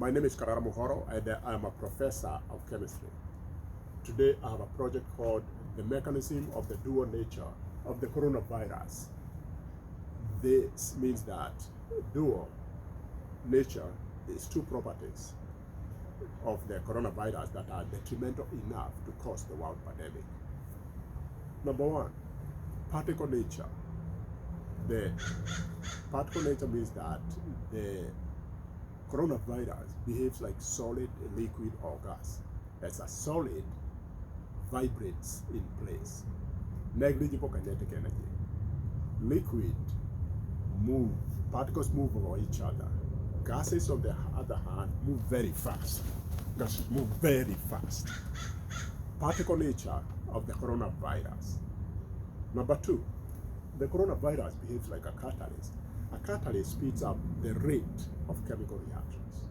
My name is Karara Muhoro, and I am a professor of chemistry. Today, I have a project called The Mechanism of the Dual Nature of the Coronavirus. This means that dual nature is two properties of the coronavirus that are detrimental enough to cause the world pandemic. Number one, particle nature. The particle nature means that the coronavirus behaves like solid, liquid, or gas. As a solid, vibrates in place, negligible kinetic energy. Liquid move, particles move over each other. Gases, on the other hand, move very fast. Gases move very fast. Particle nature of the coronavirus. Number two, the coronavirus behaves like a catalyst. A catalyst speeds up the rate of chemical reactions.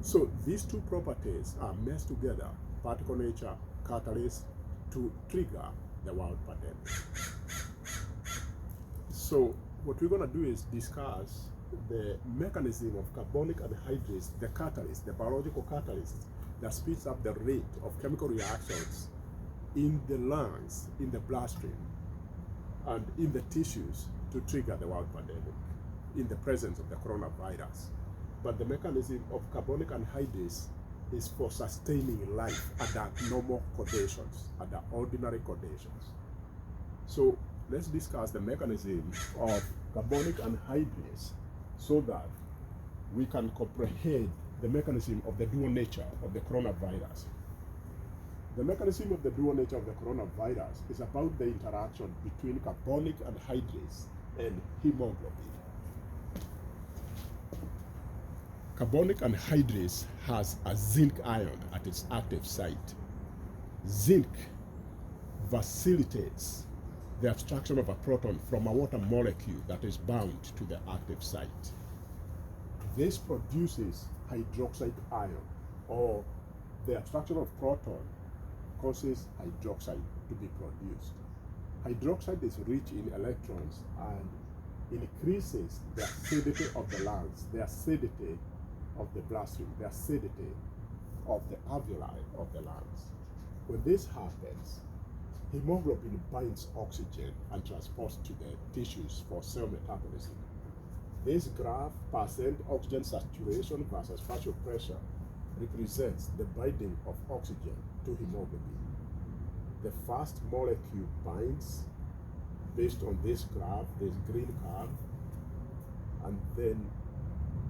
So these two properties are meshed together, particle nature, catalyst, to trigger the world pandemic. So what we're going to do is discuss the mechanism of carbonic anhydrase, the catalyst, the biological catalyst that speeds up the rate of chemical reactions in the lungs, in the bloodstream, and in the tissues to trigger the world pandemic in the presence of the coronavirus. But the mechanism of carbonic anhydrase is for sustaining life under normal conditions, under ordinary conditions. So let's discuss the mechanism of carbonic anhydrase so that we can comprehend the mechanism of the dual nature of the coronavirus. The mechanism of the dual nature of the coronavirus is about the interaction between carbonic anhydrase and hemoglobin. Carbonic anhydrase has a zinc ion at its active site. Zinc facilitates the abstraction of a proton from a water molecule that is bound to the active site. This produces hydroxide ion, or the abstraction of proton causes hydroxide to be produced. Hydroxide is rich in electrons and increases the acidity of the lungs, the acidity of the bloodstream, the acidity of the alveoli of the lungs. When this happens, hemoglobin binds oxygen and transports to the tissues for cell metabolism. This graph, percent oxygen saturation versus partial pressure, represents the binding of oxygen to hemoglobin. The first molecule binds based on this graph, this green curve, and then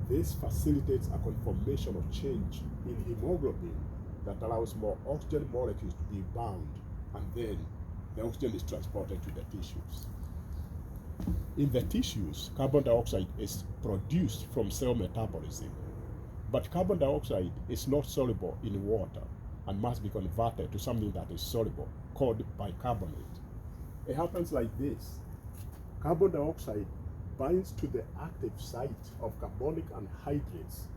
this facilitates a conformation of change in hemoglobin that allows more oxygen molecules to be bound, and then the oxygen is transported to the tissues. In the tissues, carbon dioxide is produced from cell metabolism, but carbon dioxide is not soluble in water and must be converted to something that is soluble, called bicarbonate. It happens like this. Carbon dioxide binds to the active site of carbonic anhydrase,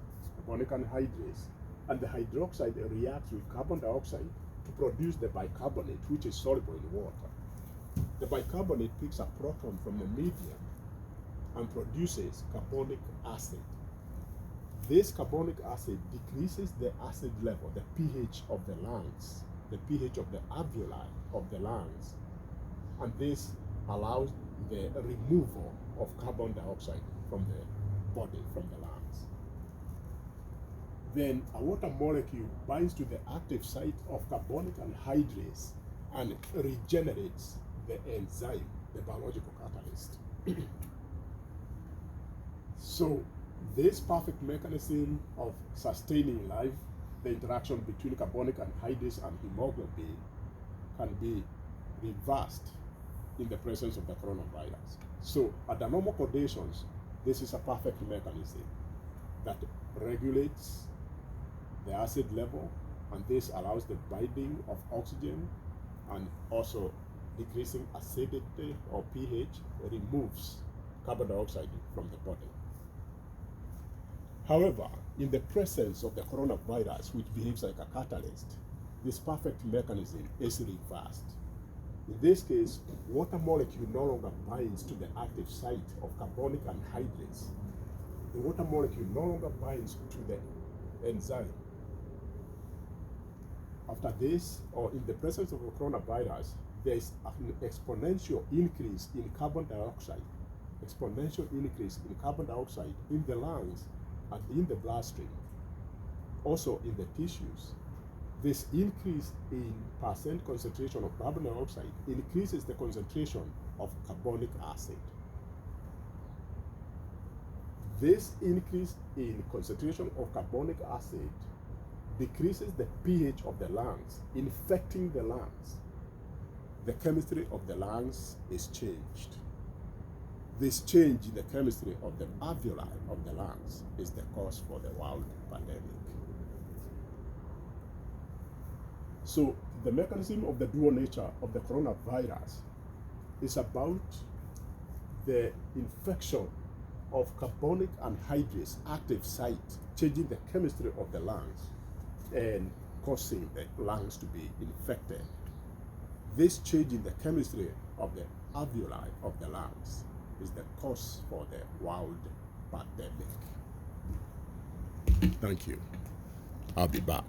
and the hydroxide reacts with carbon dioxide to produce the bicarbonate, which is soluble in water. The bicarbonate picks a proton from the medium and produces carbonic acid. This carbonic acid decreases the acid level, the pH of the lungs, the pH of the alveoli of the lungs, and this allows the removal of carbon dioxide from the body, from the lungs. Then a water molecule binds to the active site of carbonic anhydrase and regenerates the enzyme, the biological catalyst. So this perfect mechanism of sustaining life, the interaction between carbonic anhydrase and hemoglobin, can be reversed in the presence of the coronavirus. So under normal conditions, this is a perfect mechanism that regulates the acid level, and this allows the binding of oxygen, and also decreasing acidity or pH removes carbon dioxide from the body. However, in the presence of the coronavirus, which behaves like a catalyst, this perfect mechanism is reversed. In this case, water molecule no longer binds to the active site of carbonic anhydrase, the water molecule no longer binds to the enzyme. After this, or in the presence of a coronavirus, there is an exponential increase in carbon dioxide, in the lungs and in the bloodstream, also in the tissues. This increase in percent concentration of carbon dioxide increases the concentration of carbonic acid. This increase in concentration of carbonic acid decreases the pH of the lungs, infecting the lungs. The chemistry of the lungs is changed. This change in the chemistry of the alveoli of the lungs is the cause for the world pandemic. So the mechanism of the dual nature of the coronavirus is about the infection of carbonic anhydrase active site, changing the chemistry of the lungs and causing the lungs to be infected. This change in the chemistry of the alveoli of the lungs is the cause for the world pandemic. Thank you. I'll be back.